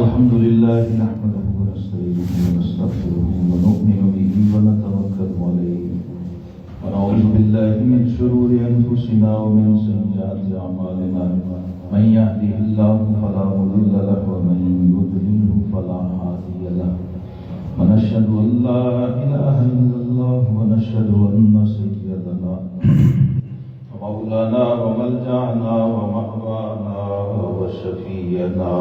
الحمد لله نحمده ونستعينه ونستغفره ونؤمن به ونتوكل عليه ونعوذ بالله من شرور أنفسنا ومن سيئات أعمالنا من يهده الله فلا مضل له ومن يضلل فلا هادي له ونشهد أن لا إله إلا الله ونشهد أن سيدنا مولانا وملجأنا ومأوانا وشفيعنا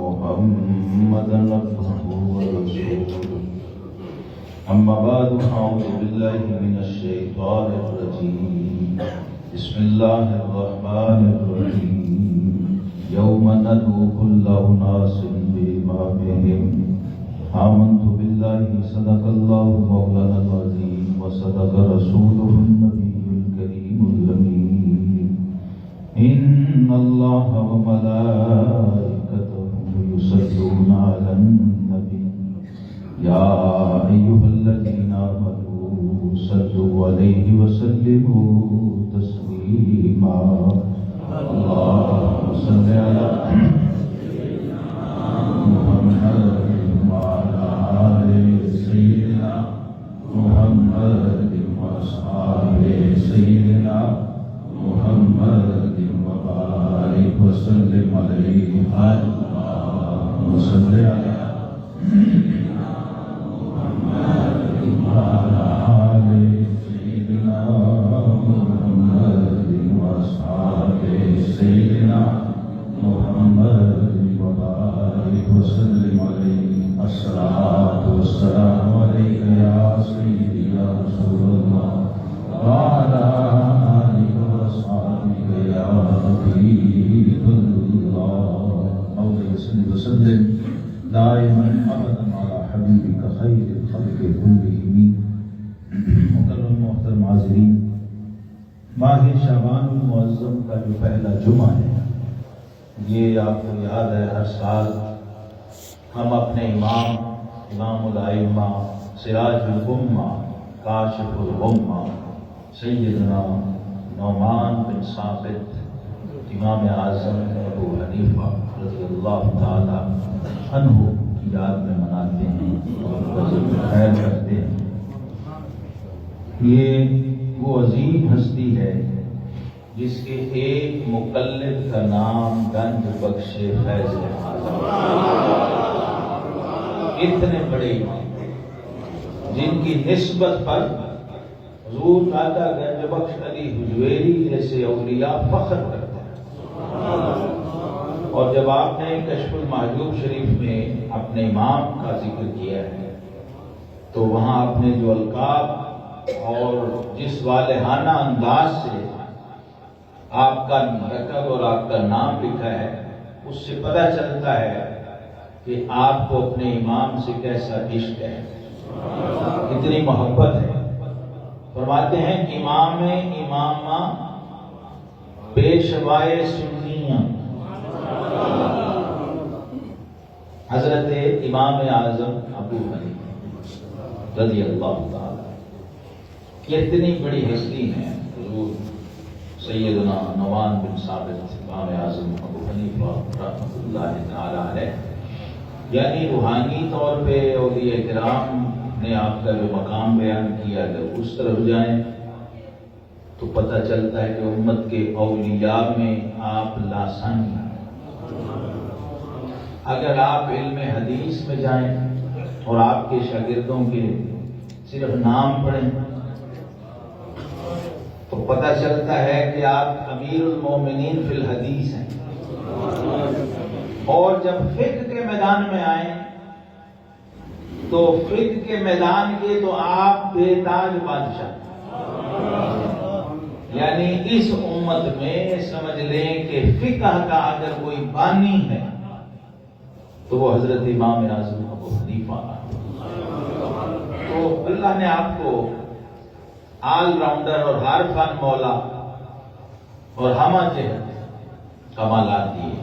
محمدا عبده ورسوله أما بعد أعوذ بالله من الشيطان الرجيم بسم الله الرحمن الرحيم يوم ندعو كل أناس بإمامهم آمنت بالله صدق الله مولانا العظيم وصدق رسوله النبي الكريم الأمين إن الله وملائكته يصلون على النبي يا أيها الذين آمنوا صلوا عليه وسلموا تسليما اللهم صل على محمد وعلى آل سيدنا محمد وأصحابه سيدنا محمد وبارك وسلم عليه اللهم صل على محمد وعلى آل سيدنا محمد وأصحابه سيدنا محمد وبارك وسلم عليه الصلاة والسلام عليك يا سيدي يا رسول الله وعلى آلك وأصحابك يا حبيب الله مولاي صل وسلم دائما أبدا على حبيبك خير الخلق كلهم. مکرم محترم حاضرین، ماہ شعبان المعظم کا جو پہلا جمعہ ہے، یہ آپ کو یاد ہے ہر سال ہم اپنے امام الائمہ سراج الامہ کاشف الغمہ سیدنا نعمان بن ثابت امام اعظم ابو حنیفہ رضی اللہ تعالی عنہ کی یاد میں مناتے ہیں اور خیر کرتے ہیں. یہ وہ عظیم ہستی ہے جس کے ایک مقلد کا نام گنج بخش فیض اعظم. اتنے بڑے امام جن کی نسبت پر حضور دادا گنج بخش علی حجویری جیسے اولیاء فخر کرتے ہیں. اور جب آپ نے کشف المحجوب شریف میں اپنے امام کا ذکر کیا ہے تو وہاں آپ نے جو القاب اور جس والہانہ انداز سے آپ کا مرکب اور آپ کا نام لکھا ہے اس سے پتہ چلتا ہے کہ آپ کو اپنے امام سے کیسا عشق ہے، کتنی محبت ہے. فرماتے ہیں امامہ پیشوائے سنیاں حضرت امام اعظم ابو حنیفہ رضی اللہ تعالی. کتنی بڑی ہستی ہیں حضور سیدنا نعمان بن ثابت امام اعظم ابو حنیفہ رحمۃ اللہ تعالی علیہ. یعنی روحانی طور پہ اولیاء کرام نے آپ کا جو مقام بیان کیا، اگر اس طرف جائیں تو پتہ چلتا ہے کہ امت کے اولیاء میں آپ لاسانی ہیں. اگر آپ علم حدیث میں جائیں اور آپ کے شاگردوں کے صرف نام پڑھیں تو پتہ چلتا ہے کہ آپ امیر المومنین فی الحدیث ہیں. اور جب فقہ کے میدان میں آئیں تو فقہ کے میدان کے تو آپ بے تاج بادشاہ. یعنی اس امت میں سمجھ لیں کہ فقہ کا اگر کوئی بانی ہے تو وہ حضرت امام اعظم ابو حنیفہ. تو اللہ نے آپ کو آل راؤنڈر اور ہر فن مولا اور ہمہ جہت کمالات دیے.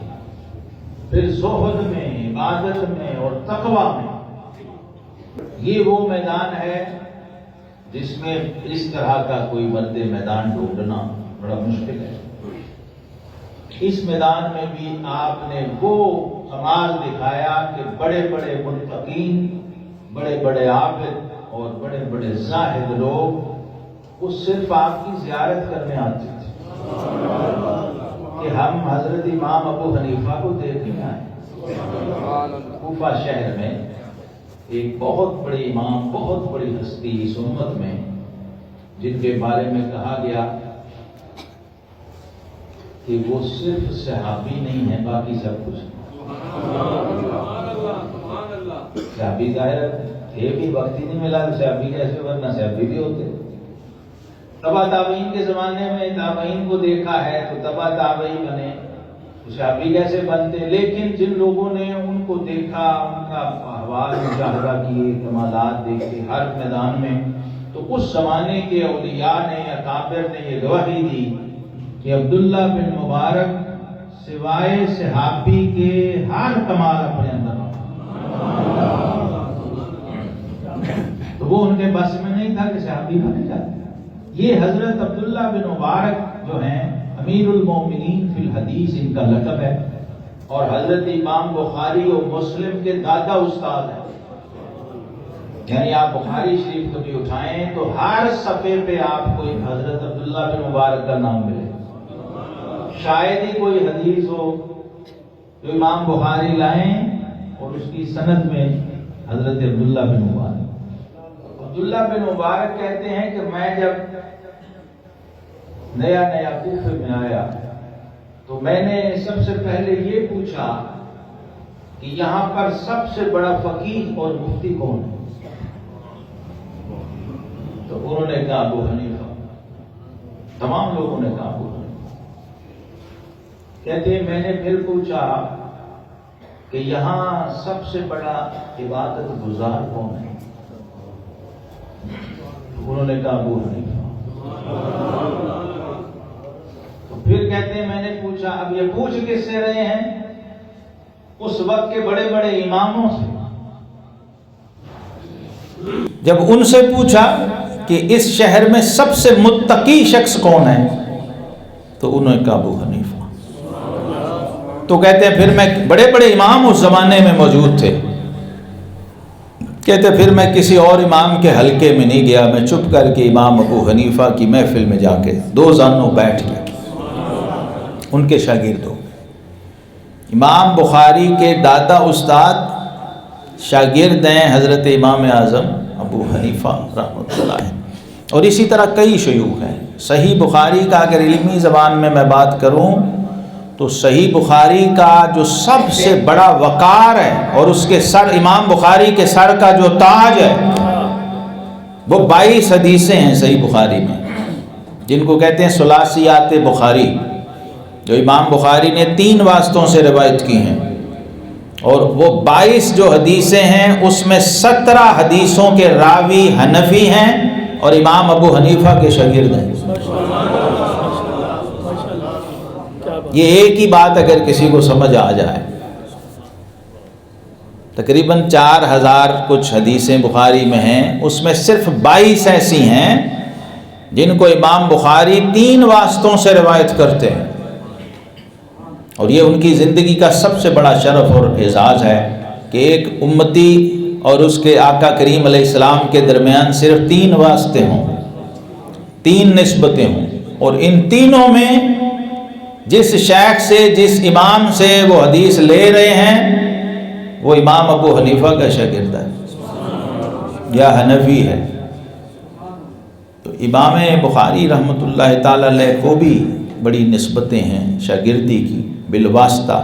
پھر زہد میں، عبادت میں اور تقوی میں یہ وہ میدان ہے جس میں اس طرح کا کوئی مرد میدان ڈھونڈنا بڑا مشکل ہے. اس میدان میں بھی آپ نے وہ کمال دکھایا کہ بڑے بڑے متقین، بڑے بڑے عابد اور بڑے بڑے زاہد لوگ وہ صرف آپ کی زیارت کرنے آتے تھے کہ ہم حضرت امام ابو حنیفہ کو دیکھنے آئے۔ کوفہ شہر میں ایک بہت بڑے امام، بہت بڑی ہستی اس امت میں، جن کے بارے میں کہا گیا کہ وہ صرف صحابی نہیں ہیں، باقی سب کچھ۔ صحابی ظاہر تھے بھی، وقت ہی نہیں ملا صحابی کیسے، ورنہ صحابی بھی ہوتے۔ تبا تابعین کے زمانے میں تابعین کو دیکھا ہے تو تبا تابعی بنے، صحابی کیسے بنتے؟ لیکن جن لوگوں نے ان کو دیکھا، ان کا احوال مشاہدہ کیے، کمالات دیکھے ہر میدان میں، تو اس زمانے کے اولیاء نے، اکابر نے یہ گواہی دی کہ عبداللہ بن مبارک سوائے صحابی کے ہر کمال اپنے اندر تو وہ ان کے بس میں نہیں تھا کہ صحابی بنے جاتے۔ یہ حضرت عبداللہ بن مبارک جو ہیں امیر المومنین فی الحدیث ان کا لقب ہے، اور حضرت امام بخاری اور مسلم کے دادا استاد ہیں۔ یعنی آپ بخاری شریف کبھی اٹھائیں تو ہر صفحے پہ آپ کو حضرت عبداللہ بن مبارک کا نام ملے۔ شاید ہی کوئی حدیث ہو جو امام بخاری لائیں اور اس کی سند میں حضرت عبداللہ بن مبارک۔ عبداللہ بن مبارک کہتے ہیں کہ میں جب نیا کوفے میں آیا تو میں نے سب سے پہلے یہ پوچھا کہ یہاں پر سب سے بڑا فقیہ اور مفتی کون ہے؟ تو انہوں نے کہا ابو حنیفہ۔ تمام لوگوں نے کہا ابو حنیفہ۔ کہتے ہیں میں نے پھر پوچھا کہ یہاں سب سے بڑا عبادت گزار کون ہے؟ انہوں نے کہا ابو حنیفہ۔ تو پھر کہتے ہیں میں نے پوچھا، اب یہ پوچھ کس سے رہے ہیں؟ اس وقت کے بڑے بڑے اماموں سے۔ جب ان سے پوچھا کہ اس شہر میں سب سے متقی شخص کون ہے تو انہوں نے کہا ابو حنیفہ۔ تو کہتے ہیں پھر میں، بڑے بڑے امام اس زمانے میں موجود تھے، کہتے پھر میں کسی اور امام کے حلقے میں نہیں گیا، میں چپ کر کے امام ابو حنیفہ کی محفل میں جا کے دو زانوں بیٹھ گیا، ان کے شاگرد ہو۔ امام بخاری کے دادا استاد شاگرد ہیں حضرت امام اعظم ابو حنیفہ رحمۃ اللہ علیہ، اور اسی طرح کئی شیوخ ہیں۔ صحیح بخاری کا اگر علمی زبان میں بات کروں تو صحیح بخاری کا جو سب سے بڑا وقار ہے اور اس کے سر، امام بخاری کے سر کا جو تاج ہے، وہ 22 حدیثیں ہیں صحیح بخاری میں، جن کو کہتے ہیں ثلاثیات بخاری، جو امام بخاری نے 3 واسطوں سے روایت کی ہیں، اور وہ 22 جو حدیثیں ہیں اس میں 17 حدیثوں کے راوی حنفی ہیں اور امام ابو حنیفہ کے شاگرد ہیں۔ یہ ایک ہی بات اگر کسی کو سمجھ آ جائے، تقریباً 4000 کچھ حدیثیں بخاری میں ہیں، اس میں صرف 22 ایسی ہیں جن کو امام بخاری 3 واسطوں سے روایت کرتے ہیں، اور یہ ان کی زندگی کا سب سے بڑا شرف اور اعزاز ہے کہ ایک امتی اور اس کے آقا کریم علیہ السلام کے درمیان صرف 3 واسطے ہوں، 3 نسبتیں ہوں، اور ان تینوں میں جس شیخ سے، جس امام سے وہ حدیث لے رہے ہیں وہ امام ابو حنیفہ کا شاگرد ہے یا حنفی ہے۔ تو امام بخاری رحمۃ اللہ تعالی علیہ کو بھی بڑی نسبتیں ہیں شاگردی کی بالواسطہ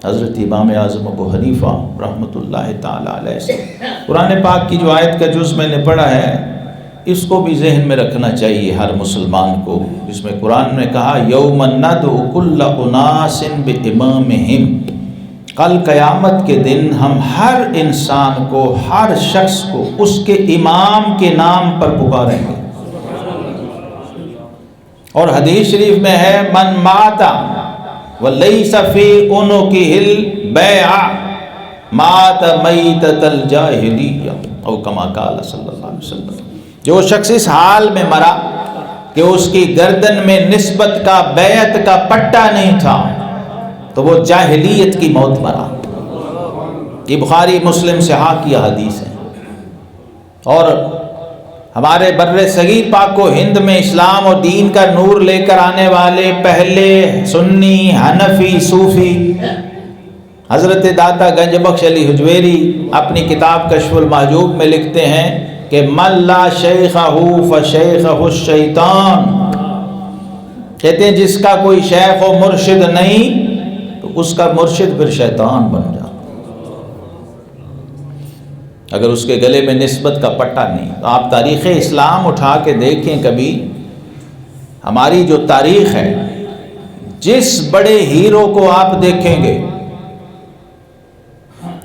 حضرت امام اعظم ابو حنیفہ رحمۃ اللہ تعالی علیہ سے۔ قرآن پاک کی جو آیت کا جز میں نے پڑھا ہے اس کو بھی ذہن میں رکھنا چاہیے ہر مسلمان کو، جس میں قرآن نے کہا یوم ندعو کل اناس بامامہم، کل قیامت کے دن ہم ہر انسان کو، ہر شخص کو اس کے امام کے نام پر پکاریں گے۔ اور حدیث شریف میں ہے من مات ولیس فی عنقہ البیع مات میتۃ الجاہلیہ او کما قال صلی اللہ علیہ وسلم، جو شخص اس حال میں مرا کہ اس کی گردن میں نسبت کا، بیعت کا پٹا نہیں تھا، تو وہ جاہلیت کی موت مرا۔ یہ بخاری مسلم صحاح کی حدیث ہے۔ اور ہمارے بر صغیر پاک و ہند میں اسلام اور دین کا نور لے کر آنے والے پہلے سنی حنفی صوفی حضرت داتا گنج بخش علی حجویری اپنی کتاب کشف المحجوب میں لکھتے ہیں کہ من لا شیخہ فشیخہ الشیطان، کہتے ہیں جس کا کوئی شیخ و مرشد نہیں تو اس کا مرشد پھر شیطان بن جاتا، اگر اس کے گلے میں نسبت کا پٹا نہیں۔ تو آپ تاریخ اسلام اٹھا کے دیکھیں کبھی، ہماری جو تاریخ ہے، جس بڑے ہیرو کو آپ دیکھیں گے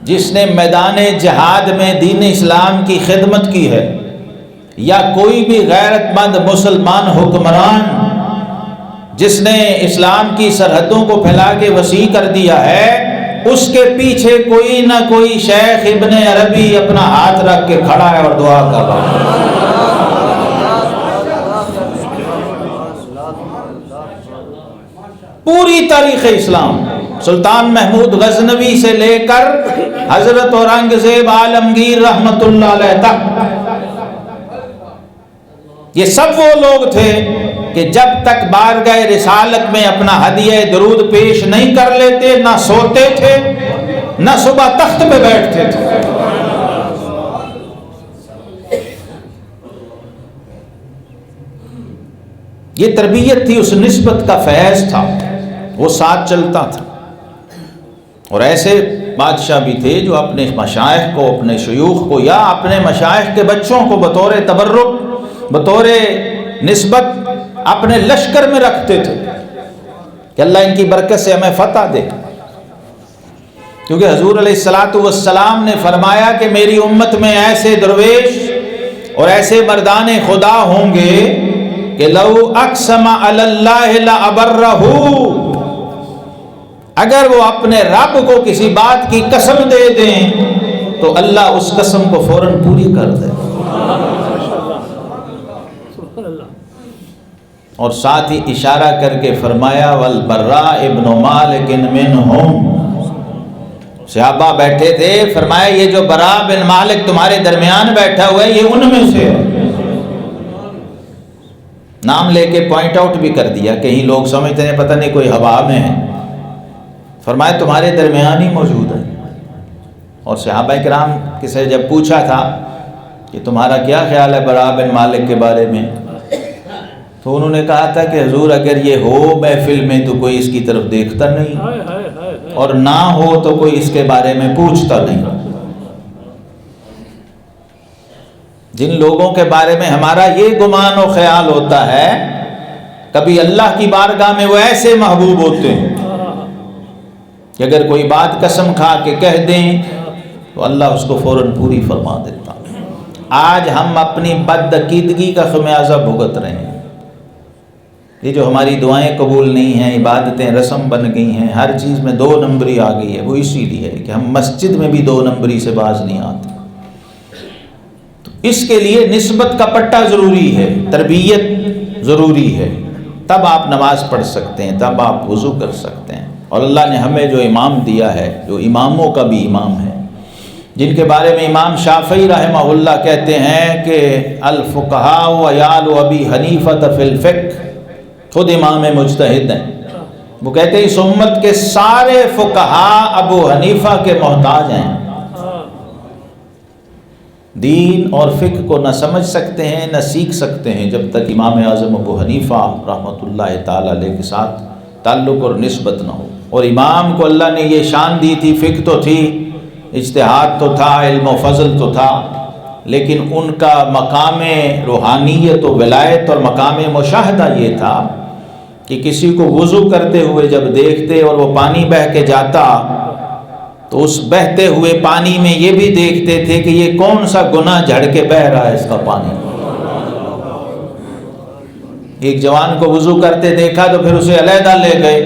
جس نے میدان جہاد میں دین اسلام کی خدمت کی ہے، یا کوئی بھی غیرت مند مسلمان حکمران جس نے اسلام کی سرحدوں کو پھیلا کے وسیع کر دیا ہے، اس کے پیچھے کوئی نہ کوئی شیخ ابن عربی اپنا ہاتھ رکھ کے کھڑا ہے اور دعا کر رہا ہے۔ پوری تاریخ اسلام، سلطان محمود غزنوی سے لے کر حضرت اورنگزیب عالمگیر رحمت اللہ علیہ تک، یہ سب وہ لوگ تھے کہ جب تک بارگاہ رسالت میں اپنا ہدیہ درود پیش نہیں کر لیتے، نہ سوتے تھے نہ صبح تخت پہ بیٹھتے تھے۔ یہ تربیت تھی، اس نسبت کا فیض تھا، وہ ساتھ چلتا تھا۔ اور ایسے بادشاہ بھی تھے جو اپنے مشائخ کو، اپنے شیوخ کو یا اپنے مشائخ کے بچوں کو بطور تبرک، بطور نسبت اپنے لشکر میں رکھتے تھے کہ اللہ ان کی برکت سے ہمیں فتح دے، کیونکہ حضور علیہ السلام نے فرمایا کہ میری امت میں ایسے درویش اور ایسے مردان خدا ہوں گے کہ لو اقسم علی اللہ لابرہ، اگر وہ اپنے رب کو کسی بات کی قسم دے دیں تو اللہ اس قسم کو فوراً پوری کر دے۔ اور ساتھ ہی اشارہ کر کے فرمایا والبراء ابن مالک منہم، صحابہ بیٹھے تھے، فرمایا یہ جو براء بن مالک تمہارے درمیان بیٹھا ہوا ہے یہ ان میں سے ہے۔ نام لے کے پوائنٹ آؤٹ بھی کر دیا، کہیں لوگ سمجھتے ہیں پتہ نہیں کوئی ہوا میں ہے، فرمایا تمہارے درمیان ہی موجود ہے۔ اور صحابہ کرام سے جب پوچھا تھا کہ تمہارا کیا خیال ہے براء بن مالک کے بارے میں، تو انہوں نے کہا تھا کہ حضور اگر یہ ہو محفل میں تو کوئی اس کی طرف دیکھتا نہیں، اور نہ ہو تو کوئی اس کے بارے میں پوچھتا نہیں۔ جن لوگوں کے بارے میں ہمارا یہ گمان و خیال ہوتا ہے، کبھی اللہ کی بارگاہ میں وہ ایسے محبوب ہوتے ہیں کہ اگر کوئی بات قسم کھا کے کہہ دیں تو اللہ اس کو فوراً پوری فرما دیتا۔ آج ہم اپنی بدعقیدگی کا خمیازہ بھگت رہے ہیں۔ یہ جو ہماری دعائیں قبول نہیں ہیں، عبادتیں رسم بن گئی ہیں، ہر چیز میں 2 نمبری آ گئی ہے، وہ اسی لیے ہے کہ ہم مسجد میں بھی 2 نمبری سے باز نہیں آتے۔ تو اس کے لیے نسبت کا پٹا ضروری ہے، تربیت ضروری ہے، تب آپ نماز پڑھ سکتے ہیں، تب آپ وضو کر سکتے ہیں۔ اور اللہ نے ہمیں جو امام دیا ہے، جو اماموں کا بھی امام ہے، جن کے بارے میں امام شافعی رحمہ اللہ کہتے ہیں کہ الفقہاء وعیال ابی حنیفہ فی الفقہ، خود امام مجتہد ہیں، وہ کہتے ہیں اس امت کے سارے فقہاء ابو حنیفہ کے محتاج ہیں، دین اور فقہ کو نہ سمجھ سکتے ہیں نہ سیکھ سکتے ہیں جب تک امام اعظم ابو حنیفہ رحمۃ اللہ تعالی علیہ کے ساتھ تعلق اور نسبت نہ ہو۔ اور امام کو اللہ نے یہ شان دی تھی، فقہ تو تھی، اجتہاد تو تھا، علم و فضل تو تھا، لیکن ان کا مقام روحانیت و ولایت اور مقام مشاہدہ یہ تھا کہ کسی کو وضو کرتے ہوئے جب دیکھتے اور وہ پانی بہہ کے جاتا تو اس بہتے ہوئے پانی میں یہ بھی دیکھتے تھے کہ یہ کون سا گناہ جھڑ کے بہہ رہا ہے اس کا پانی۔ ایک جوان کو وضو کرتے دیکھا تو پھر اسے علیحدہ لے گئے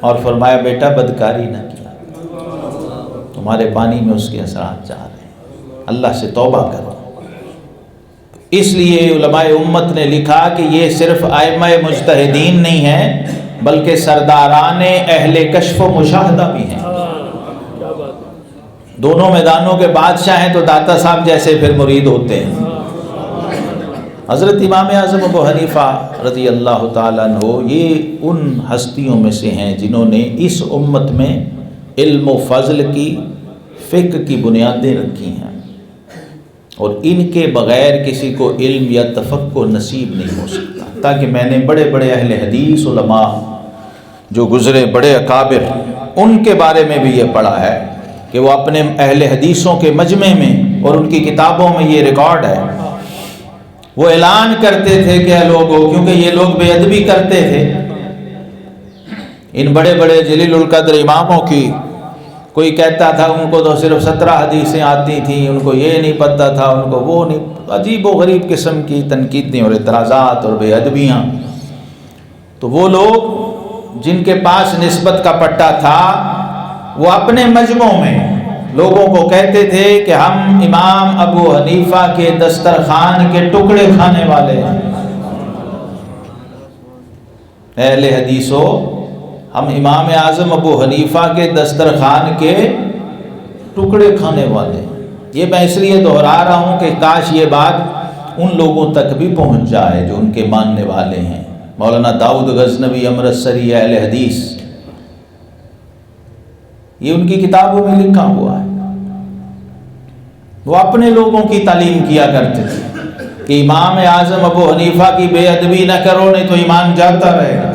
اور فرمایا بیٹا بدکاری نہ کیا، تمہارے پانی میں اس کے اثرات جا رہے ہیں، اللہ سے توبہ کرو۔ اس لیے علماء امت نے لکھا کہ یہ صرف ائمہ مجتہدین نہیں ہیں بلکہ سرداران اہل کشف و مشاہدہ بھی ہیں۔ دونوں میدانوں کے بادشاہ ہیں تو داتا صاحب جیسے پھر مرید ہوتے ہیں۔ حضرت امام اعظم ابو حنیفہ رضی اللہ تعالیٰ عنہ یہ ان ہستیوں میں سے ہیں جنہوں نے اس امت میں علم و فضل کی، فقہ کی بنیادیں رکھی ہیں، اور ان کے بغیر کسی کو علم یا تفقہ نصیب نہیں ہو سکتا۔ تاکہ میں نے بڑے بڑے اہل حدیث علماء جو گزرے، بڑے اکابر، ان کے بارے میں بھی یہ پڑھا ہے کہ وہ اپنے اہل حدیثوں کے مجمع میں اور ان کی کتابوں میں یہ ریکارڈ ہے، وہ اعلان کرتے تھے کہ لوگوں، کیونکہ یہ لوگ بے ادبی کرتے تھے ان بڑے بڑے جلیل القدر اماموں کی، کوئی کہتا تھا ان کو تو صرف 17 حدیثیں آتی تھیں، ان کو یہ نہیں پتہ تھا، ان کو وہ نہیں، عجیب و غریب قسم کی تنقیدیں اور اعتراضات اور بے ادبیاں۔ تو وہ لوگ جن کے پاس نسبت کا پٹا تھا وہ اپنے مجمعوں میں لوگوں کو کہتے تھے کہ ہم امام ابو حنیفہ کے دسترخوان کے ٹکڑے کھانے والے ہیں۔ اہل حدیثوں، ہم امام اعظم ابو حنیفہ کے دسترخوان کے ٹکڑے کھانے والے ہیں۔ یہ میں اس لیے دہرا رہا ہوں کہ کاش یہ بات ان لوگوں تک بھی پہنچ جائے جو ان کے ماننے والے ہیں۔ مولانا داؤد غزنوی امرتسری اہل حدیث، یہ ان کی کتابوں میں لکھا ہوا ہے۔ وہ اپنے لوگوں کی تعلیم کیا کرتے تھے کہ امام اعظم ابو حنیفہ کی بے ادبی نہ کرو نہیں تو ایمان جاتا رہے گا۔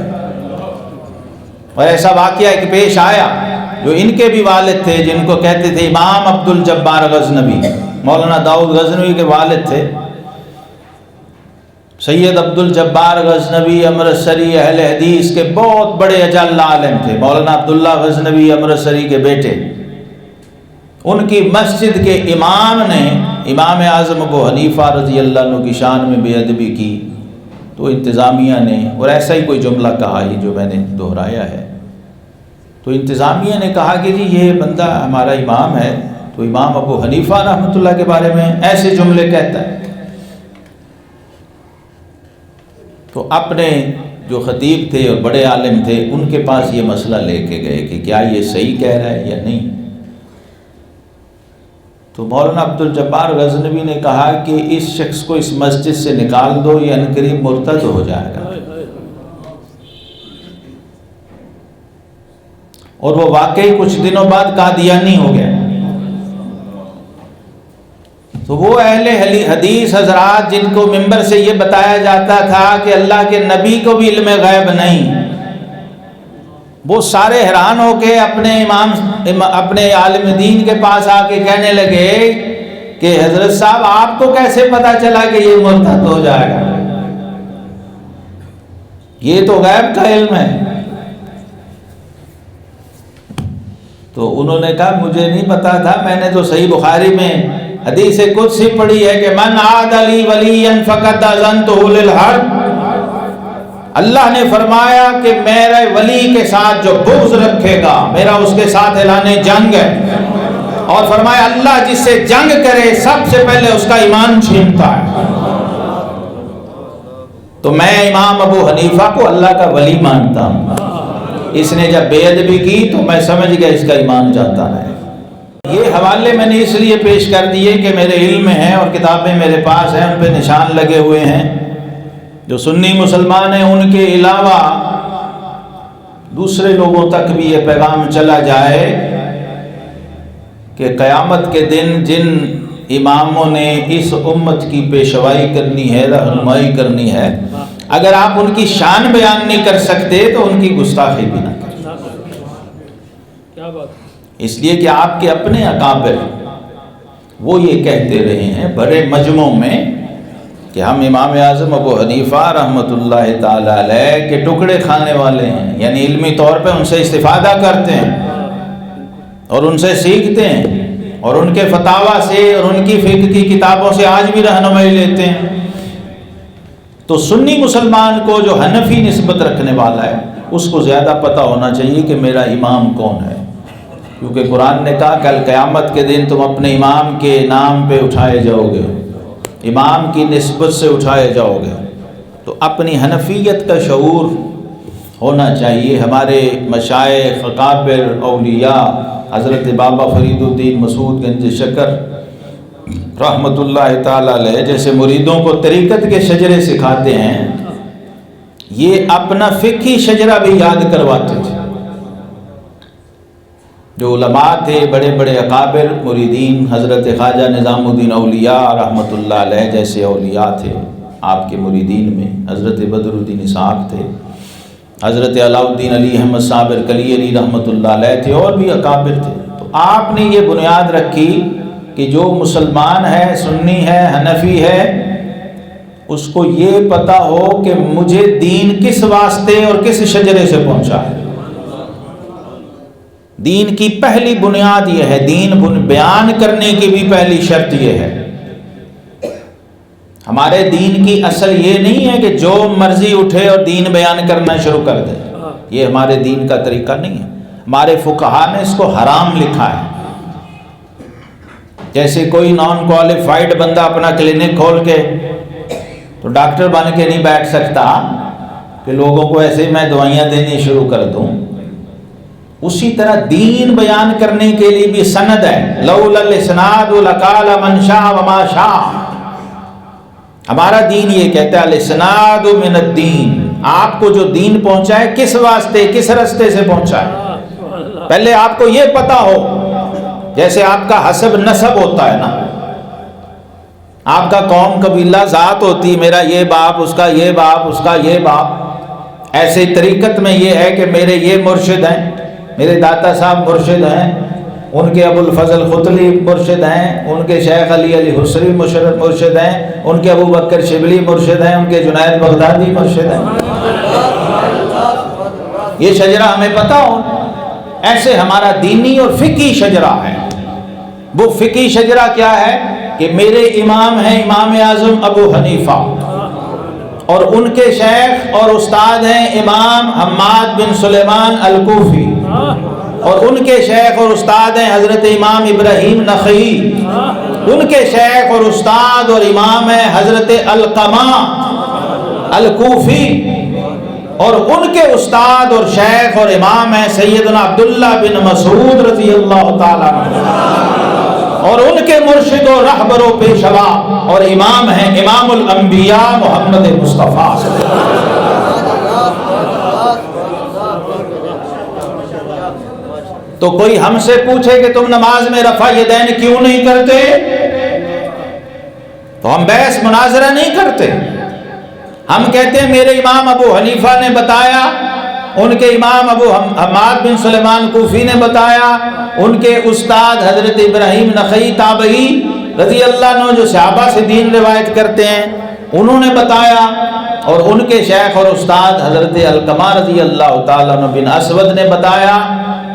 اور ایسا واقعہ ایک پیش آیا جو ان کے بھی والد تھے، جن کو کہتے تھے امام عبد الجبار غزنوی، مولانا داؤد غزنوی کے والد تھے سید عبد الجبار غزنوی امرتسری اہل حدیث کے بہت بڑے اجل عالم تھے، مولانا عبداللہ غزنوی امرتسری کے بیٹے۔ ان کی مسجد کے امام نے امام اعظم ابو حنیفہ رضی اللہ عنہ کی شان میں بے ادبی کی تو انتظامیہ نے، اور ایسا ہی کوئی جملہ کہا ہی جو میں نے دہرایا ہے، تو انتظامیہ نے کہا کہ جی یہ بندہ ہمارا امام ہے تو امام ابو حنیفہ رحمۃ اللہ کے بارے میں ایسے جملے کہتا ہے۔ تو اپنے جو خطیب تھے اور بڑے عالم تھے ان کے پاس یہ مسئلہ لے کے گئے کہ کیا یہ صحیح کہہ رہا ہے یا نہیں۔ تو مولانا عبد الجبار غزنوی نے کہا کہ اس شخص کو اس مسجد سے نکال دو، یہ عنقریب مرتد ہو جائے گا۔ اور وہ واقعی کچھ دنوں بعد قادیانی ہو گیا۔ تو وہ اہل حدیث حضرات جن کو ممبر سے یہ بتایا جاتا تھا کہ اللہ کے نبی کو بھی علم غیب نہیں، وہ سارے حیران ہو کے اپنے عالم دین کے پاس آ کے کہنے لگے کہ حضرت صاحب آپ کو کیسے پتا چلا کہ یہ مرتد ہو جائے گا؟ یہ تو غیب کا علم ہے۔ تو انہوں نے کہا مجھے نہیں پتا تھا، میں نے تو صحیح بخاری میں حدیث قدسی پڑھی ہے کہ من عاد لی ولیا فقد اذنتہ للحرب۔ اللہ نے فرمایا کہ میرے ولی کے ساتھ جو بغض رکھے گا میرا اس کے ساتھ اعلان جنگ ہے، اور فرمایا اللہ جس سے جنگ کرے سب سے پہلے اس کا ایمان چھینتا ہے۔ تو میں امام ابو حنیفہ کو اللہ کا ولی مانتا ہوں، اس نے جب بے ادبی کی تو میں سمجھ گیا اس کا ایمان جاتا ہے۔ یہ حوالے میں نے اس لیے پیش کر دیے کہ میرے علم میں ہیں اور کتابیں میرے پاس ہیں، ان پہ نشان لگے ہوئے ہیں۔ جو سنی مسلمان ہیں ان کے علاوہ دوسرے لوگوں تک بھی یہ پیغام چلا جائے کہ قیامت کے دن جن اماموں نے اس امت کی پیشوائی کرنی ہے، رہنمائی کرنی ہے، اگر آپ ان کی شان بیان نہیں کر سکتے تو ان کی گستاخی بھی نہ کریں۔ اس لیے کہ آپ کے اپنے اکابر وہ یہ کہتے رہے ہیں بڑے مجمعوں میں کہ ہم امام اعظم ابو حنیفہ رحمۃ اللہ تعالی علیہ کے ٹکڑے کھانے والے ہیں، یعنی علمی طور پہ ان سے استفادہ کرتے ہیں اور ان سے سیکھتے ہیں اور ان کے فتاویٰ سے اور ان کی فقہ کی کتابوں سے آج بھی رہنمائی لیتے ہیں۔ تو سنی مسلمان کو جو حنفی نسبت رکھنے والا ہے اس کو زیادہ پتہ ہونا چاہیے کہ میرا امام کون ہے، کیونکہ قرآن نے کہا کل قیامت کے دن تم اپنے امام کے نام پہ اٹھائے جاؤ گے، امام کی نسبت سے اٹھائے جاؤ گے۔ تو اپنی حنفیت کا شعور ہونا چاہیے۔ ہمارے مشائخ، اکابر، اولیاء حضرت بابا فرید الدین مسعود گنج شکر رحمۃ اللہ تعالی علیہ جیسے مریدوں کو طریقت کے شجرے سکھاتے ہیں، یہ اپنا فقہی شجرہ بھی یاد کرواتے تھے۔ جو علماء تھے، بڑے بڑے اکابر مریدین، حضرت خواجہ نظام الدین اولیاء رحمۃ اللہ علیہ جیسے اولیاء تھے آپ کے مریدین میں، حضرت بدر الدین اسحاق تھے، حضرت علاء الدین علی احمد صابر کلی علی رحمۃ اللہ علیہ تھے، اور بھی اکابر تھے۔ تو آپ نے یہ بنیاد رکھی کہ جو مسلمان ہے، سنی ہے، حنفی ہے، اس کو یہ پتہ ہو کہ مجھے دین کس واسطے اور کس شجرے سے پہنچا ہے۔ دین کی پہلی بنیاد یہ ہے، دین بیان کرنے کی بھی پہلی شرط یہ ہے۔ ہمارے دین کی اصل یہ نہیں ہے کہ جو مرضی اٹھے اور دین بیان کرنا شروع کر دے، یہ ہمارے دین کا طریقہ نہیں ہے۔ ہمارے فقہا نے اس کو حرام لکھا ہے۔ جیسے کوئی نان کوالیفائڈ بندہ اپنا کلینک کھول کے تو ڈاکٹر بن کے نہیں بیٹھ سکتا کہ لوگوں کو ایسے میں دوائیاں دینی شروع کر دوں۔ اسی طرح دین بیان کرنے کے لیے بھی سند ہے، لولا الاسناد لقال من شاء وما شاء۔ ہمارا دین یہ کہتا ہے الاسناد من الدین، آپ کو جو دین پہنچا ہے کس واسطے، کس رستے سے پہنچا ہے، پہلے آپ کو یہ پتا ہو۔ جیسے آپ کا حسب نسب ہوتا ہے نا، آپ کا قوم قبیلہ ذات ہوتی، میرا یہ باپ، اس کا یہ باپ، اس کا یہ باپ۔ ایسے طریقت میں یہ ہے کہ میرے یہ مرشد ہیں، میرے داتا صاحب مرشد ہیں، ان کے ابو الفضل خطلی مرشد ہیں، ان کے شیخ علی حسری مرشد ہیں، ان کے ابو بکر شبلی مرشد ہیں، ان کے جنید بغدادی مرشد ہیں۔ یہ شجرہ ہمیں پتہ ہو۔ ایسے ہمارا دینی اور فقہی شجرہ ہے۔ وہ فقہی شجرہ کیا ہے کہ میرے امام ہیں امام اعظم ابو حنیفہ، اور ان کے شیخ اور استاد ہیں امام حماد بن سلیمان الکوفی، اور ان کے شیخ اور استاد ہیں حضرت امام ابراہیم نخعی، ان کے شیخ اور استاد اور امام ہیں حضرت علقمہ الکوفی، اور ان کے استاد اور شیخ اور امام ہیں سیدنا عبداللہ بن مسعود رضی اللہ تعالیٰ عنہ، اور ان کے مرشد و رہبر و پیشوا اور امام ہیں امام الانبیاء محمد مصطفیٰ۔ تو کوئی ہم سے پوچھے کہ تم نماز میں رفع یدین کیوں نہیں کرتے، تو ہم بحث مناظرہ نہیں کرتے۔ ہم کہتے ہیں میرے امام ابو حنیفہ نے بتایا، ان کے امام ابو حماد بن سلیمان کوفی نے بتایا، ان کے استاد حضرت ابراہیم نخعی تابعی رضی اللہ عنہ جو صحابہ سے دین روایت کرتے ہیں انہوں نے بتایا، اور ان کے شیخ اور استاد حضرت علقمہ رضی اللہ تعالیٰ عنہ بن اسود نے بتایا،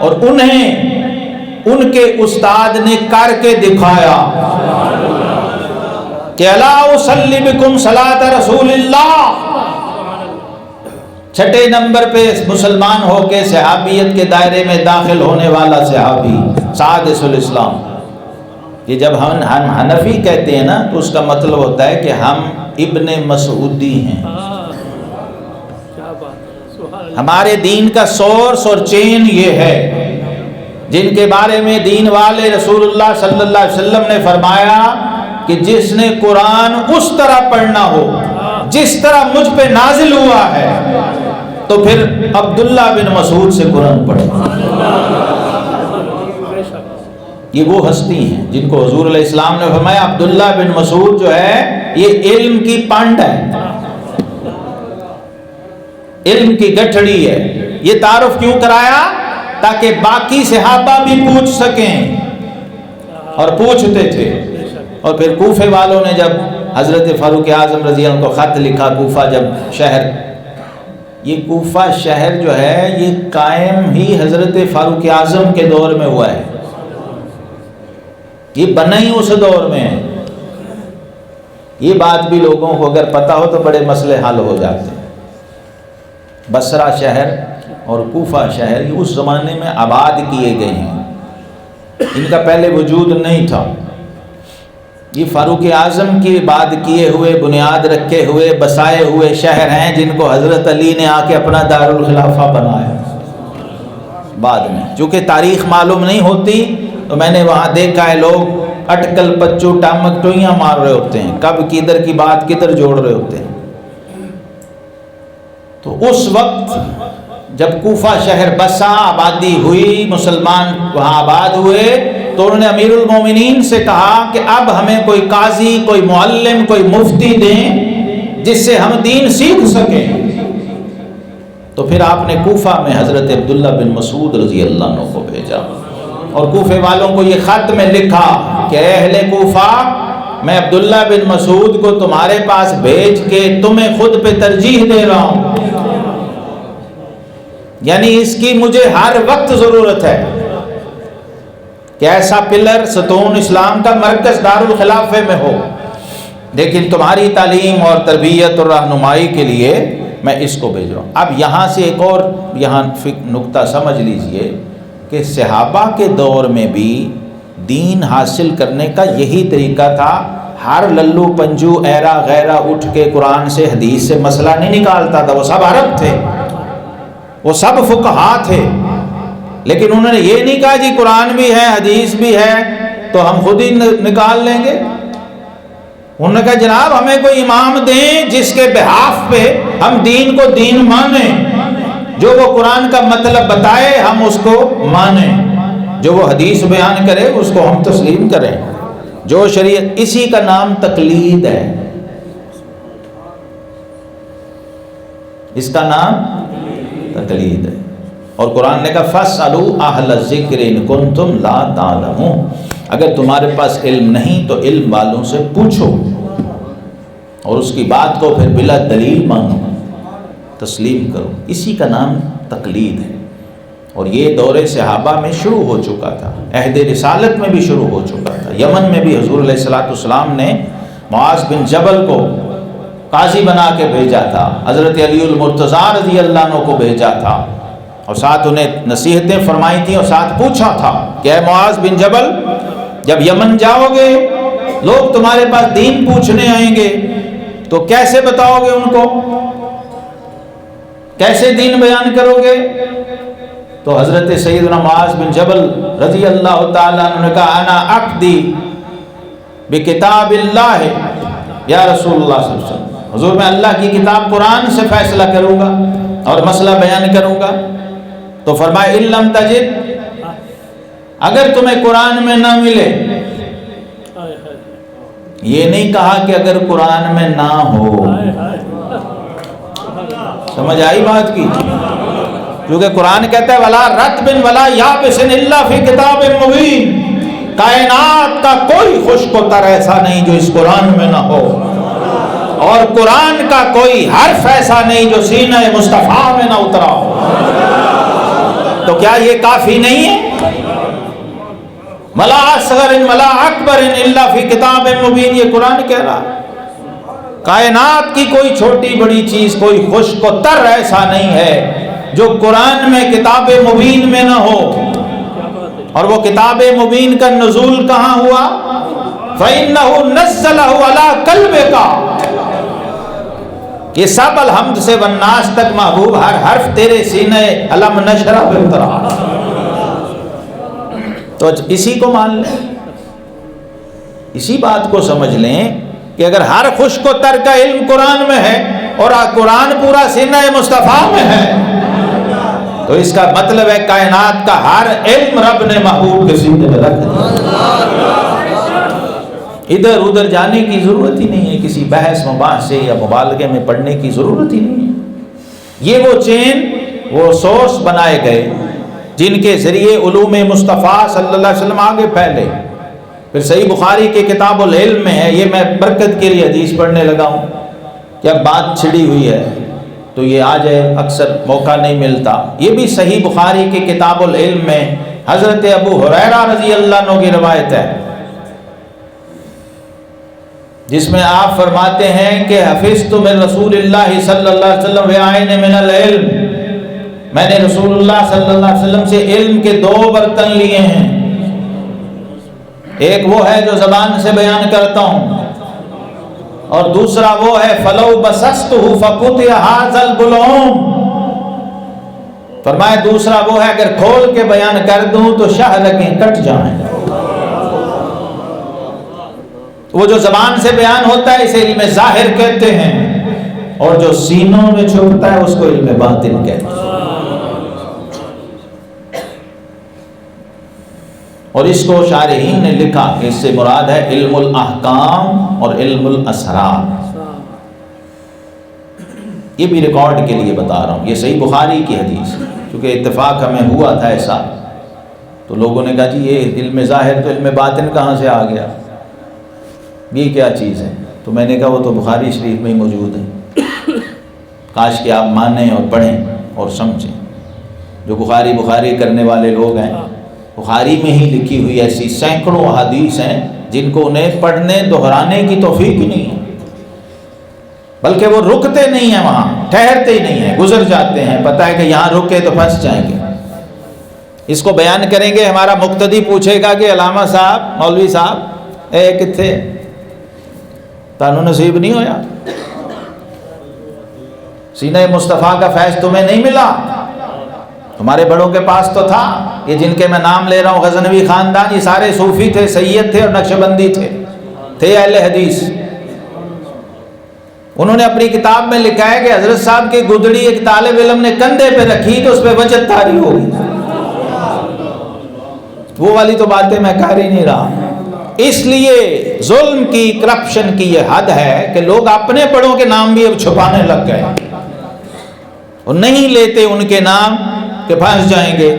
اور انہیں ان کے استاد نے کر کے دکھایا کہ الا اصلی بکم صلاۃ رسول اللہ۔ چھٹے نمبر پہ مسلمان ہو کے صحابیت کے دائرے میں داخل ہونے والا صحابی سادس الاسلام۔ یہ جب ہم حنفی کہتے ہیں نا تو اس کا مطلب ہوتا ہے کہ ہم ابن مسعودی ہیں۔ ہمارے دین کا سورس اور چین یہ ہے، جن کے بارے میں دین والے رسول اللہ صلی اللہ علیہ وسلم نے فرمایا کہ جس نے قرآن اس طرح پڑھنا ہو جس طرح مجھ پہ نازل ہوا ہے تو پھر عبداللہ بن مسعود سے قرآن پڑھے۔ یہ وہ ہستی ہیں جن کو حضور علیہ السلام نے فرمایا عبداللہ بن مسعود جو ہے یہ علم کی پانڈ ہے، علم کی گٹھڑی ہے۔ یہ تعارف کیوں کرایا؟ تاکہ باقی صحابہ بھی پوچھ سکیں، اور پوچھتے تھے۔ اور پھر کوفے والوں نے جب حضرت فاروق اعظم رضی اللہ عنہ کو خط لکھا، کوفہ جب شہر، یہ کوفہ شہر جو ہے یہ قائم ہی حضرت فاروق اعظم کے دور میں ہوا ہے، یہ بنا ہی اس دور میں ہے۔ یہ بات بھی لوگوں کو اگر پتہ ہو تو بڑے مسئلے حل ہو جاتے ہیں۔ بصرہ شہر اور کوفہ شہر یہ اس زمانے میں آباد کیے گئے ہیں، ان کا پہلے وجود نہیں تھا۔ یہ فاروق اعظم کے بعد کیے ہوئے بنیاد رکھے ہوئے بسائے ہوئے شہر ہیں جن کو حضرت علی نے آ کے اپنا دارالخلافہ بنایا بعد میں. چونکہ تاریخ معلوم نہیں ہوتی تو میں نے وہاں دیکھا ہے لوگ اٹکل پچو ٹامک ٹوئیاں مار رہے ہوتے ہیں، کب کدھر کی بات کدھر جوڑ رہے ہوتے ہیں. تو اس وقت جب کوفہ شہر بسا، آبادی ہوئی، مسلمان وہاں آباد ہوئے، تو انہوں نے امیر المومنین سے کہا کہ اب ہمیں کوئی قاضی، کوئی معلم، کوئی مفتی دیں جس سے ہم دین سیکھ سکیں. تو پھر آپ نے کوفہ میں حضرت عبداللہ بن مسعود رضی اللہ عنہ کو بھیجا اور کوفے والوں کو یہ خط میں لکھا کہ اے اہل کوفہ، میں عبداللہ بن مسعود کو تمہارے پاس بھیج کے تمہیں خود پہ ترجیح دے رہا ہوں، یعنی اس کی مجھے ہر وقت ضرورت ہے کہ ایسا پلر ستون اسلام کا مرکز دارالخلافے میں ہو، لیکن تمہاری تعلیم اور تربیت اور رہنمائی کے لیے میں اس کو بھیج رہا ہوں. اب یہاں سے ایک اور یہاں نقطہ سمجھ لیجئے کہ صحابہ کے دور میں بھی دین حاصل کرنے کا یہی طریقہ تھا. ہر للو پنجو ایرا غیرہ اٹھ کے قرآن سے حدیث سے مسئلہ نہیں نکالتا تھا. وہ سب عرب تھے، وہ سب فقہا تھے، لیکن انہوں نے یہ نہیں کہا جی قرآن بھی ہے حدیث بھی ہے تو ہم خود ہی نکال لیں گے. انہوں نے کہا جناب ہمیں کوئی امام دیں جس کے بحاف پہ ہم دین کو دین مانیں، جو وہ قرآن کا مطلب بتائے ہم اس کو مانیں، جو وہ حدیث بیان کرے اس کو ہم تسلیم کریں، جو شریعت. اسی کا نام تقلید ہے، اس کا نام تقلید ہے. اور قرآن نے کہا فَاسْأَلُوا أَهْلَ الذِّكْرِ إِن كُنتُمْ لَا تَعْلَمُونَ، اگر تمہارے پاس علم نہیں تو علم والوں سے پوچھو اور اس کی بات کو پھر بلا دلیل مانو، تسلیم کرو. اسی کا نام تقلید ہے. اور یہ دور صحابہ میں شروع ہو چکا تھا، عہد رسالت میں بھی شروع ہو چکا تھا. یمن میں بھی حضور علیہ السلام نے معاذ بن جبل کو قاضی بنا کے بھیجا تھا، حضرت علی المرتضیٰ رضی اللہ عنہ کو بھیجا تھا اور ساتھ انہیں نصیحتیں فرمائی تھیں اور ساتھ پوچھا تھا کہ اے معاذ بن جبل، جب یمن جاؤ گے لوگ تمہارے پاس دین پوچھنے آئیں گے تو کیسے بتاؤ گے ان کو، کیسے دین بیان کرو گے؟ تو حضرت سیدنا معاذ بن جبل رضی اللہ تعالیٰ عنہ نے کہا انا اقضی بکتاب اللہ یا رسول اللہ صلی اللہ علیہ وسلم، حضور میں اللہ کی کتاب قرآن سے فیصلہ کروں گا اور مسئلہ بیان کروں گا. تو فرمایا ان لم تجد، اگر تمہیں قرآن میں نہ ملے، یہ نہیں کہا کہ اگر قرآن میں نہ ہو. سمجھ آئی بات کی؟ کیونکہ قرآن کہتا ہے ولا رطب ولا یابس الا فی کتاب مبین، کائنات کا کوئی خشک و تر ایسا نہیں جو اس قرآن میں نہ ہو، اور قرآن کا کوئی حرف ایسا نہیں جو سینہ مصطفیٰ میں نہ اترا ہو. تو کیا یہ کافی نہیں ہے؟ ولا اصغر ولا اکبر الا فی کتاب مبین، یہ قرآن کہہ رہا ہے کائنات کی کوئی چھوٹی بڑی چیز، کوئی خشک و تر ایسا نہیں ہے جو قرآن میں کتاب مبین میں نہ ہو. اور وہ کتاب مبین کا نزول کہاں ہوا؟ فَإِنَّهُ نَزَّلَهُ عَلَىٰ قَلْبِكَ، یہ سب الحمد سے والناس تک محبوب، ہر حرف تیرے سینے علم نشرہ پہ اترا. تو اسی کو مان لیں، اسی بات کو سمجھ لیں کہ اگر ہر خشک و تر کا علم قرآن میں ہے اور قرآن پورا سینہ مصطفیٰ میں ہے تو اس کا مطلب ہے کائنات کا ہر علم رب نے محبوب کے سینے میں رکھ دیا. ادھر ادھر جانے کی ضرورت ہی نہیں ہے، کسی بحث مباحثے یا مبالغے میں پڑھنے کی ضرورت ہی نہیں ہے. یہ وہ چین، وہ سورس بنائے گئے جن کے ذریعے علوم مصطفیٰ صلی اللہ علیہ وسلم آگے پھیلے. پھر صحیح بخاری کے کتاب العلم میں ہے، یہ میں برکت کے لیے حدیث پڑھنے لگا ہوں کہ اب بات چھڑی ہوئی ہے تو یہ آ جائے، اکثر موقع نہیں ملتا. یہ بھی صحیح بخاری کے کتاب العلم میں حضرت ابو ہریرہ رضی اللہ عنہ کی روایت ہے جس میں آپ فرماتے ہیں کہ حفظت من رسول اللہ صلی اللہ علیہ وسلم وعین من العلم، میں نے رسول اللہ صلی اللہ علیہ وسلم سے علم کے 2 برتن لیے ہیں. ایک وہ ہے جو زبان سے بیان کرتا ہوں، اور دوسرا وہ ہے فَلَوْ بَسَسْتُهُ فَقُطِعَ هَذَا الْبُلْعُومُ، فرمایا دوسرا وہ ہے اگر کھول کے بیان کر دوں تو شاہ لگیں کٹ جائیں۔ وہ جو زبان سے بیان ہوتا ہے اسے علم ظاہر کہتے ہیں، اور جو سینوں میں چھپتا ہے اس کو علم باطن کہتے ہیں۔ اور اس کو شارحین نے لکھا کہ اس سے مراد ہے علم الاحکام اور علم الاسرار۔ یہ بھی ریکارڈ کے لیے بتا رہا ہوں، یہ صحیح بخاری کی حدیث ہے، کیونکہ اتفاق ہمیں ہوا تھا ایسا، تو لوگوں نے کہا جی یہ علم ظاہر تو علم باطن کہاں سے آ گیا، یہ کیا چیز ہے؟ تو میں نے کہا وہ تو بخاری شریف میں ہی موجود ہے، کاش کہ آپ مانیں اور پڑھیں اور سمجھیں۔ جو بخاری کرنے والے لوگ ہیں، بخاری میں ہی لکھی ہوئی ایسی سینکڑوں احادیث ہیں جن کو انہیں پڑھنے دہرانے کی توفیق ہی نہیں ہے، بلکہ وہ رکتے نہیں ہیں، وہاں ٹھہرتے ہی نہیں ہیں، گزر جاتے ہیں، پتہ ہے کہ یہاں رکے تو پھنس جائیں گے۔ اس کو بیان کریں گے، ہمارا مقتدی پوچھے گا کہ علامہ صاحب، مولوی صاحب اے کتھے تانوں نصیب نہیں ہویا، سینہ مصطفیٰ کا فیض تمہیں نہیں ملا؟ تمہارے بڑوں کے پاس تو تھا، یہ جن کے میں نام لے رہا ہوں غزنوی خاندان، یہ سارے صوفی تھے، سید تھے اور نقشبندی تھے اہل حدیث۔ انہوں نے اپنی کتاب میں لکھا ہے کہ حضرت صاحب کی گدڑی ایک طالب علم نے کندھے پہ رکھی تو اس پہ وجد طاری ہو گئی۔ وہ والی تو باتیں میں کر ہی نہیں رہا۔ اس لیے ظلم کی، کرپشن کی یہ حد ہے کہ لوگ اپنے بڑوں کے نام بھی اب چھپانے لگ گئے، اور نہیں لیتے ان کے نام کہ پھنس جائیں گے،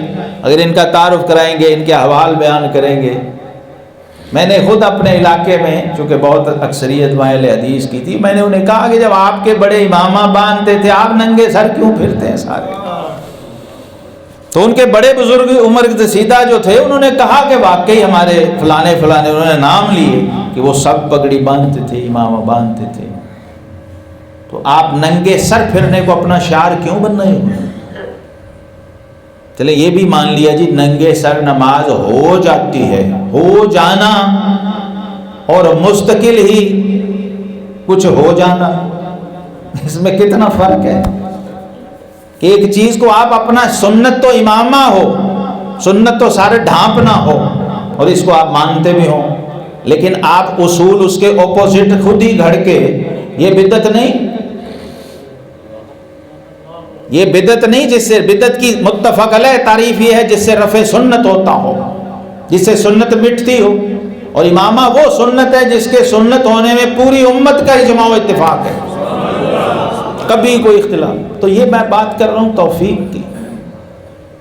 اگر ان کا تعارف کرائیں گے، ان کے احوال بیان کریں گے۔ میں نے خود اپنے علاقے میں، چونکہ بہت اکثریت وہاں اہل حدیث کی تھی، میں نے انہیں کہا کہ جب آپ کے بڑے امامہ باندھتے تھے، آپ ننگے سر کیوں پھرتے ہیں سارے؟ تو ان کے بڑے بزرگ عمر رسیدہ جو تھے انہوں نے کہا کہ واقعی ہمارے فلانے انہوں نے نام لیے کہ وہ سب پگڑی باندھتے تھے، امامہ باندھتے تھے، تو آپ ننگے سر پھرنے کو اپنا شعار کیوں بن رہے ہیں؟ چلے یہ بھی مان لیا جی ننگے سر نماز ہو جاتی ہے، ہو جانا اور مستقل ہی کچھ ہو جانا، اس میں کتنا فرق ہے کہ ایک چیز کو آپ اپنا سنت تو امامہ ہو، سنت تو سارے ڈھانپنا ہو اور اس کو آپ مانتے بھی ہوں، لیکن آپ اصول اس کے اپوزٹ خود ہی گھڑ کے، یہ بدعت نہیں، یہ بدعت نہیں، جس سے بدعت کی متفق علیہ تعریف یہ ہے جس سے رفع سنت ہوتا ہو، جس سے سنت مٹتی ہو، اور امامہ وہ سنت ہے جس کے سنت ہونے میں پوری امت کا اجماع و اتفاق ہے، کبھی کوئی اختلاف۔ تو یہ میں بات کر رہا ہوں توفیق کی،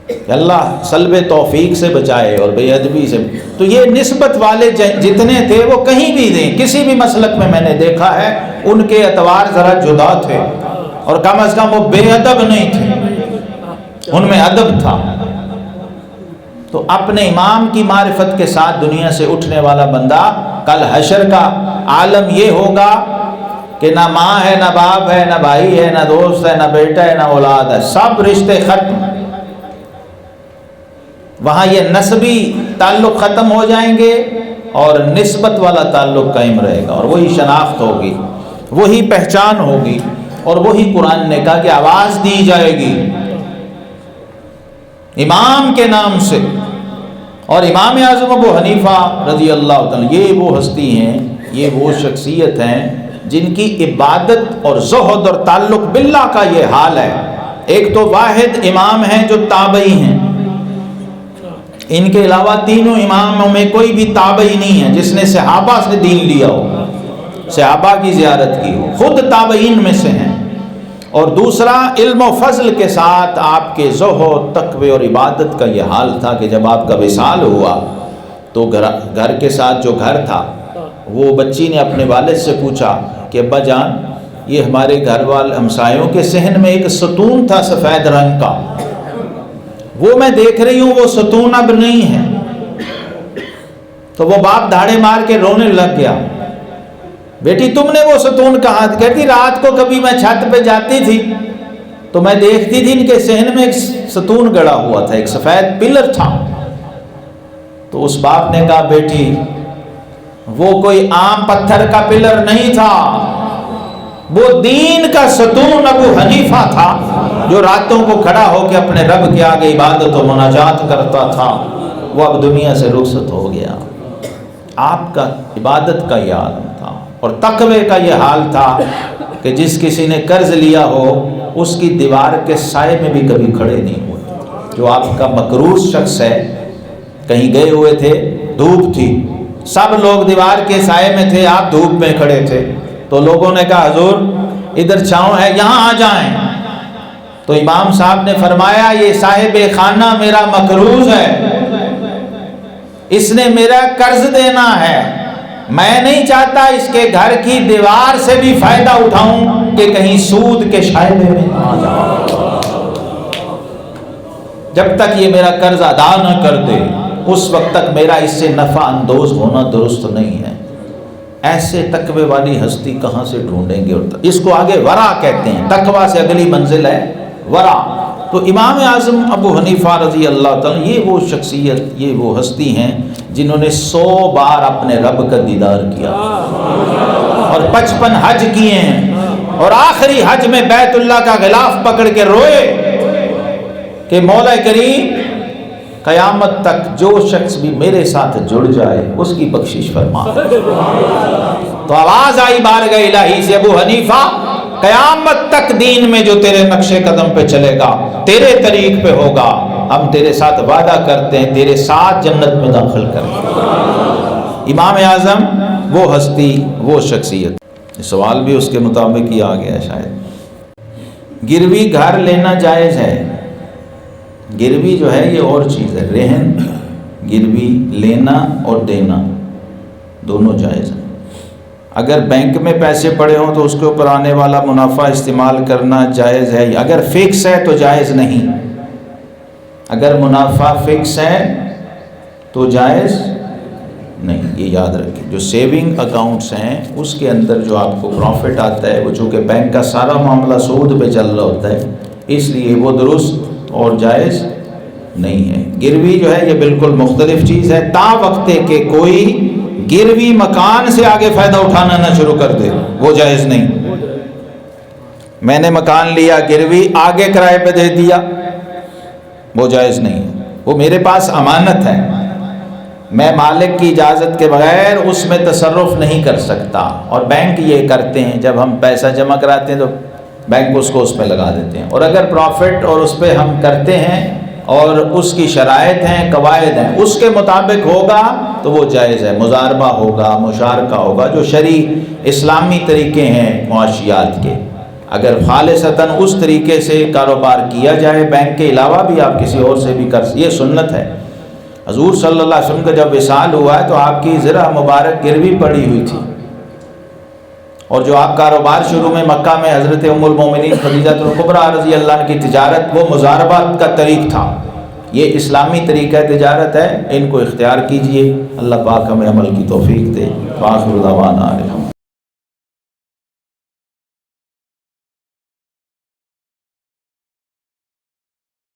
کہ اللہ سلب توفیق سے بچائے اور بے ادبی سے۔ تو یہ نسبت والے جتنے تھے وہ کہیں بھی دیں، کسی بھی مسلک میں نے دیکھا ہے ان کے اعتبار ذرا جدا تھے، اور کم از کم وہ بے ادب نہیں تھے، ان میں ادب تھا۔ تو اپنے امام کی معرفت کے ساتھ دنیا سے اٹھنے والا بندہ کل حشر کا عالم یہ ہوگا کہ نہ ماں ہے، نہ باپ ہے، نہ بھائی ہے، نہ دوست ہے، نہ بیٹا ہے، نہ اولاد ہے، سب رشتے ختم۔ وہاں یہ نسبی تعلق ختم ہو جائیں گے اور نسبت والا تعلق قائم رہے گا، اور وہی شناخت ہوگی، وہی پہچان ہوگی، اور وہی قرآن نے کہا کہ آواز دی جائے گی امام کے نام سے۔ اور امام اعظم ابو حنیفہ رضی اللہ تعالیٰ، یہ وہ ہستی ہیں، یہ وہ شخصیت ہیں جن کی عبادت اور زہد اور تعلق باللہ کا یہ حال ہے۔ ایک تو واحد امام ہیں جو تابعی ہیں، ان کے علاوہ تینوں اماموں میں کوئی بھی تابعی نہیں ہے جس نے صحابہ سے دین لیا ہو، صحابہ کی زیارت کی ہو، خود تابعین میں سے ہیں۔ اور دوسرا علم و فضل کے ساتھ آپ کے زہد، تقوی اور عبادت کا یہ حال تھا کہ جب آپ کا وصال ہوا تو گھر کے ساتھ جو گھر تھا، وہ بچی نے اپنے والد سے پوچھا کہ ابا جان، یہ ہمارے گھر والے ہمسایوں کے صحن میں ایک ستون تھا سفید رنگ کا، وہ میں دیکھ رہی ہوں وہ ستون اب نہیں ہے۔ تو وہ باپ دھاڑے مار کے رونے لگ گیا، بیٹی تم نے وہ ستون کہاں؟ کہتی رات کو کبھی میں چھت پہ جاتی تھی تو میں دیکھتی تھی ان کے صحن میں ایک ستون گڑا ہوا تھا، ایک سفید پلر تھا۔ تو اس باپ نے کہا بیٹی وہ کوئی عام پتھر کا پلر نہیں تھا، وہ دین کا ستون ابو حنیفہ تھا، جو راتوں کو کھڑا ہو کے اپنے رب کے آگے عبادت و مناجات کرتا تھا۔ وہ اب دنیا سے رخصت ہو گیا۔ آپ کا عبادت کا یہ عالم تھا، اور تقوی کا یہ حال تھا کہ جس کسی نے قرض لیا ہو اس کی دیوار کے سائے میں بھی کبھی کھڑے نہیں ہوئے۔ جو آپ کا مقروض شخص ہے، کہیں گئے ہوئے تھے، دھوپ تھی، سب لوگ دیوار کے سائے میں تھے، آپ دھوپ میں کھڑے تھے، تو لوگوں نے کہا حضور ادھر چھاؤں ہے، یہاں آ جائیں۔ تو امام صاحب نے فرمایا یہ صاحب خانہ میرا مقروض ہے، اس نے میرا قرض دینا ہے، میں نہیں چاہتا اس کے گھر کی دیوار سے بھی فائدہ اٹھاؤں کہ کہیں سود کے شائبے میں نہ آ جاؤں۔ جب تک یہ میرا قرض ادا نہ کر دے اس وقت تک میرا اس سے نفع اندوز ہونا درست نہیں ہے۔ ایسے تقوی والی ہستی کہاں سے ڈھونڈیں گے؟ اور اس کو آگے ورع کہتے ہیں، تقوی سے اگلی منزل ہے ورع۔ تو امام اعظم ابو حنیفہ رضی اللہ تعالیٰ یہ وہ شخصیت، یہ وہ ہستی ہیں جنہوں نے 100 بار اپنے رب کا دیدار کیا اور 55 حج کیے ہیں، اور آخری حج میں بیت اللہ کا غلاف پکڑ کے روئے کہ مولا کریم قیامت تک جو شخص بھی میرے ساتھ جڑ جائے اس کی بخشش فرما۔ تو آواز آئی بارگاہ الہی سے، ابو حنیفہ قیامت تک دین میں جو تیرے نقش قدم پہ چلے گا، تیرے طریق پہ ہوگا، ہم تیرے ساتھ وعدہ کرتے ہیں تیرے ساتھ جنت میں داخل کریں گے۔ امام اعظم وہ ہستی، وہ شخصیت۔ سوال بھی اس کے مطابق ہی آ گیا شاید۔ گروی گھر لینا جائز ہے؟ گروی جو ہے یہ اور چیز ہے، رہن گروی لینا اور دینا دونوں جائز ہیں۔ اگر بینک میں پیسے پڑے ہوں تو اس کے اوپر آنے والا منافع استعمال کرنا جائز ہے، اگر فکس ہے تو جائز نہیں۔ اگر منافع فکس ہے تو جائز نہیں، یہ یاد رکھیں۔ جو سیونگ اکاؤنٹس ہیں اس کے اندر جو آپ کو پروفٹ آتا ہے، وہ چونکہ بینک کا سارا معاملہ سود پہ چل رہا ہوتا ہے، اس لیے وہ درست اور جائز نہیں ہے۔ گروی جو ہے یہ بالکل مختلف چیز ہے، تا وقتے کہ کوئی گروی مکان سے آگے فائدہ اٹھانا نہ شروع کر دے، وہ جائز نہیں۔ میں نے مکان لیا گروی، آگے کرائے پہ دے دیا، وہ جائز نہیں ہے۔ وہ میرے پاس امانت ہے، میں مالک کی اجازت کے بغیر اس میں تصرف نہیں کر سکتا، اور بینک یہ کرتے ہیں، جب ہم پیسہ جمع کراتے ہیں تو بینک اس کو اس پہ لگا دیتے ہیں، اور اگر پروفٹ اور اس پہ ہم کرتے ہیں اور اس کی شرائط ہیں، قواعد ہیں، اس کے مطابق ہوگا تو وہ جائز ہے۔ مضاربہ ہوگا، مشارکہ ہوگا، جو شرعی اسلامی طریقے ہیں معاشیات کے۔ اگر خالصتاً اس طریقے سے کاروبار کیا جائے، بینک کے علاوہ بھی آپ کسی اور سے بھی یہ سنت ہے۔ حضور صلی اللہ علیہ وسلم کا جب وصال ہوا ہے تو آپ کی زرہ مبارک گروی پڑی ہوئی تھی، اور جو آپ کاروبار شروع میں مکہ میں حضرت ام المومنین خدیجہ الکبریٰ رضی اللہ عنہ کی تجارت، وہ مضاربات کا طریق تھا۔ یہ اسلامی طریقہ تجارت ہے، ان کو اختیار کیجئے۔ اللہ پاک ہمیں عمل کی توفیق دے۔ وآخر دعوانا